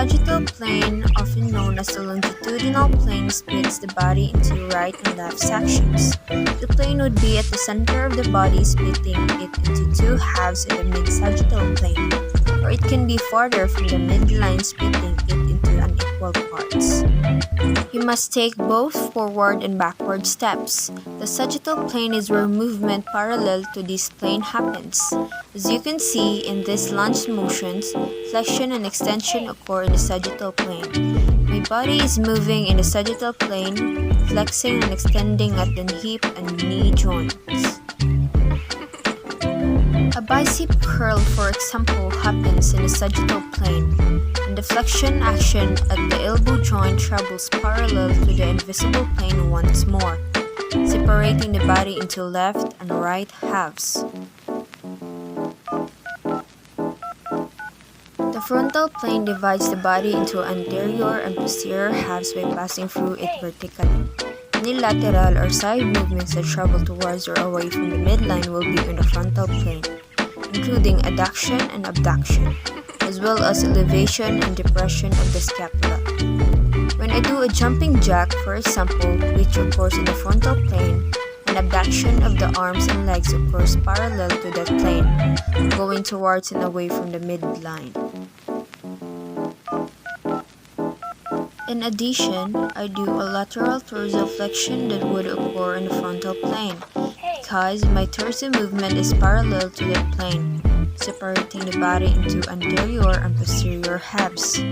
sagittal plane, often known as the longitudinal plane, splits the body into right and left sections. The plane would be at the center of the body, splitting it into two halves in the mid-sagittal plane, or it can be farther from the midline, splitting it into unequal parts. You must take both forward and backward steps. The sagittal plane is where movement parallel to this plane happens. As you can see in these lunge motions, flexion and extension occur in the sagittal plane. My body is moving in the sagittal plane, flexing and extending at the hip and knee joints. A bicep curl, for example, happens in the sagittal plane, and the flexion action at the elbow joint travels parallel to the invisible plane once more, separating the body into left and right halves. The frontal plane divides the body into anterior and posterior halves by passing through it vertically. Any lateral or side movements that travel towards or away from the midline will be on the frontal plane, including adduction and abduction, as well as elevation and depression of the scapula. When I do a jumping jack, for example, which occurs in the frontal plane, an abduction of the arms and legs occurs parallel to that plane, going towards and away from the midline. In addition, I do a lateral dorsiflexion that would occur in the frontal plane, because my torso movement is parallel to that plane, separating the body into anterior and posterior halves.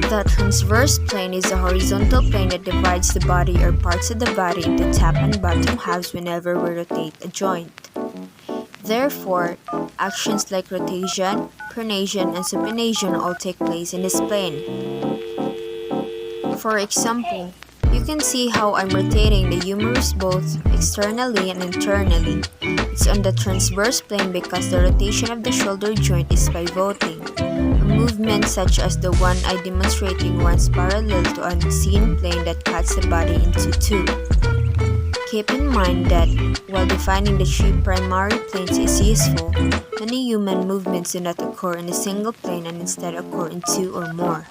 The transverse plane is the horizontal plane that divides the body or parts of the body into top and bottom halves whenever we rotate a joint. Therefore, actions like rotation, pronation, and supination all take place in this plane. For example, you can see how I'm rotating the humerus both externally and internally. It's on the transverse plane because the rotation of the shoulder joint is pivoting. A movement such as the one I demonstrating runs parallel to an unseen plane that cuts the body into two. Keep in mind that, while defining the three primary planes is useful, many human movements do not occur in a single plane and instead occur in two or more.